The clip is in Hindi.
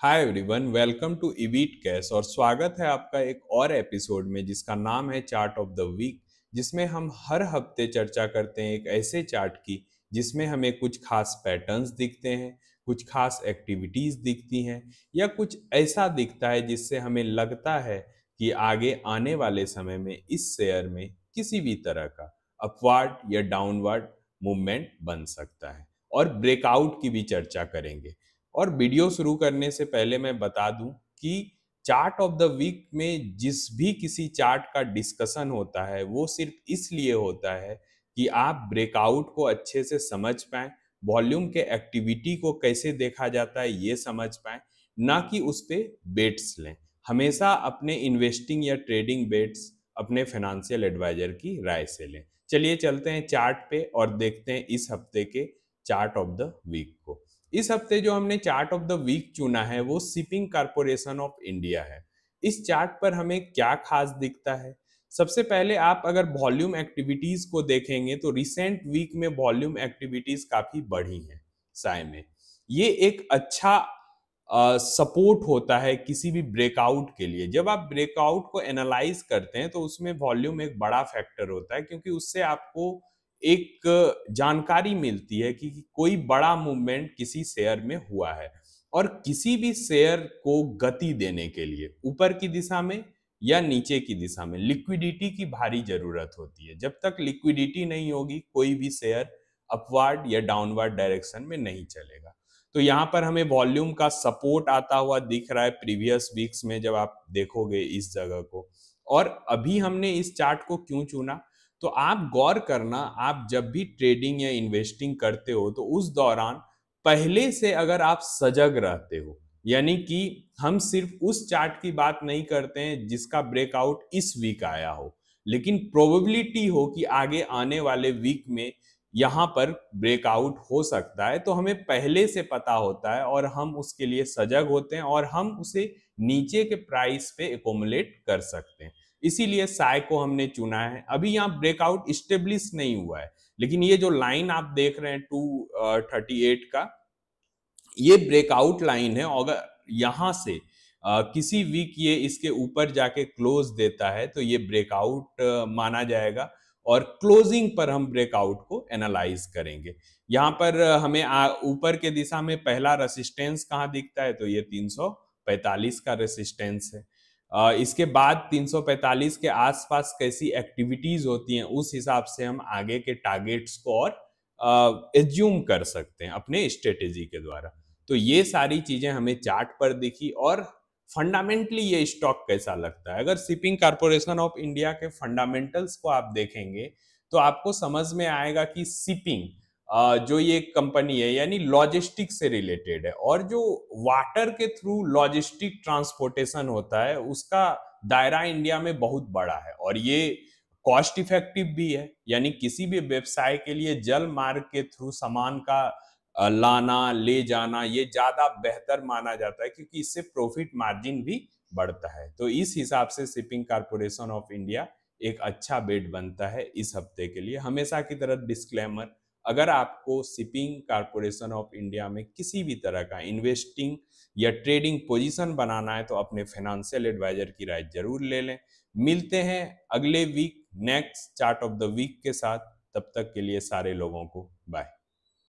Hi everyone, welcome to Evit Cash और स्वागत है आपका एक और एपिसोड में जिसका नाम है चार्ट ऑफ द वीक। जिसमें हम हर हफ्ते चर्चा करते हैं एक ऐसे चार्ट की जिसमें हमें कुछ खास पैटर्न्स दिखते हैं, कुछ खास एक्टिविटीज दिखती हैं या कुछ ऐसा दिखता है जिससे हमें लगता है कि आगे आने वाले समय में इस शेयर में किसी भी तरह का अपवार्ड या डाउनवर्ड मूवमेंट बन सकता है। और ब्रेकआउट की भी चर्चा करेंगे। और वीडियो शुरू करने से पहले मैं बता दूं कि चार्ट ऑफ द वीक में जिस भी किसी चार्ट का डिस्कशन होता है वो सिर्फ इसलिए होता है कि आप ब्रेकआउट को अच्छे से समझ पाएं, वॉल्यूम के एक्टिविटी को कैसे देखा जाता है ये समझ पाएं, ना कि उस पे बेट्स लें। हमेशा अपने इन्वेस्टिंग या ट्रेडिंग बेट्स अपने फाइनेंशियल एडवाइजर की राय से लें। चलिए चलते हैं चार्ट पे और देखते हैं इस हफ्ते के चार्ट ऑफ द वीक को। इस हफ्ते जो हमने चार्ट ऑफ द वीक चुना है वो शिपिंग कॉरपोरेशन ऑफ इंडिया है। इस चार्ट पर हमें क्या खास दिखता है? सबसे पहले आप अगर वॉल्यूम एक्टिविटीज को देखेंगे तो रिसेंट वीक में वॉल्यूम एक्टिविटीज काफी बढ़ी हैं साय में। ये एक अच्छा सपोर्ट होता है किसी भी ब्रेकआउट के लिए। जब आप ब्रेकआउट को एनालाइज करते हैं तो उसमें वॉल्यूम एक बड़ा फैक्टर होता है, क्योंकि उससे आपको एक जानकारी मिलती है कि कोई बड़ा मूवमेंट किसी शेयर में हुआ है। और किसी भी शेयर को गति देने के लिए ऊपर की दिशा में या नीचे की दिशा में लिक्विडिटी की भारी जरूरत होती है। जब तक लिक्विडिटी नहीं होगी कोई भी शेयर अपवर्ड या डाउनवर्ड डायरेक्शन में नहीं चलेगा। तो यहाँ पर हमें वॉल्यूम का सपोर्ट आता हुआ दिख रहा है प्रीवियस वीक्स में, जब आप देखोगे इस जगह को। और अभी हमने इस चार्ट को क्यों चुना, तो आप गौर करना, आप जब भी ट्रेडिंग या इन्वेस्टिंग करते हो तो उस दौरान पहले से अगर आप सजग रहते हो, यानी कि हम सिर्फ उस चार्ट की बात नहीं करते हैं जिसका ब्रेकआउट इस वीक आया हो, लेकिन प्रोबेबिलिटी हो कि आगे आने वाले वीक में यहाँ पर ब्रेकआउट हो सकता है, तो हमें पहले से पता होता है और हम उसके लिए सजग होते हैं और हम उसे नीचे के प्राइस पे एकोमुलेट कर सकते हैं। इसीलिए साय को हमने चुना है। अभी यहाँ ब्रेकआउट स्टेब्लिश नहीं हुआ है, लेकिन ये जो लाइन आप देख रहे हैं 238 का, ये ब्रेकआउट लाइन है। अगर यहाँ से किसी वीक ये इसके ऊपर जाके क्लोज देता है तो ये ब्रेकआउट माना जाएगा और क्लोजिंग पर हम ब्रेकआउट को एनालाइज करेंगे। यहाँ पर हमें ऊपर के दिशा में पहला रेसिस्टेंस कहाँ दिखता है, तो ये 345 का रेसिस्टेंस है। इसके बाद 345 के आसपास कैसी एक्टिविटीज होती हैं उस हिसाब से हम आगे के टारगेट्स को और एज्यूम कर सकते हैं अपने स्ट्रेटेजी के द्वारा। तो ये सारी चीजें हमें चार्ट पर दिखी। और फंडामेंटली ये स्टॉक कैसा लगता है, अगर शिपिंग कॉरपोरेशन ऑफ इंडिया के फंडामेंटल्स को आप देखेंगे तो आपको समझ में आएगा कि शिपिंग जो ये कंपनी है यानी लॉजिस्टिक से रिलेटेड है, और जो वाटर के थ्रू लॉजिस्टिक ट्रांसपोर्टेशन होता है उसका दायरा इंडिया में बहुत बड़ा है और ये कॉस्ट इफेक्टिव भी है। यानी किसी भी व्यवसाय के लिए जल मार्ग के थ्रू सामान का लाना ले जाना ये ज्यादा बेहतर माना जाता है, क्योंकि इससे प्रॉफिट मार्जिन भी बढ़ता है। तो इस हिसाब से शिपिंग कॉरपोरेशन ऑफ इंडिया एक अच्छा बेट बनता है इस हफ्ते के लिए। हमेशा की तरह डिस्क्लेमर, अगर आपको शिपिंग कॉरपोरेशन ऑफ इंडिया में किसी भी तरह का इन्वेस्टिंग या ट्रेडिंग पोजीशन बनाना है तो अपने फाइनेंशियल एडवाइजर की राय जरूर ले लें। मिलते हैं अगले week next chart of the week के साथ। तब तक के लिए सारे लोगों को बाय।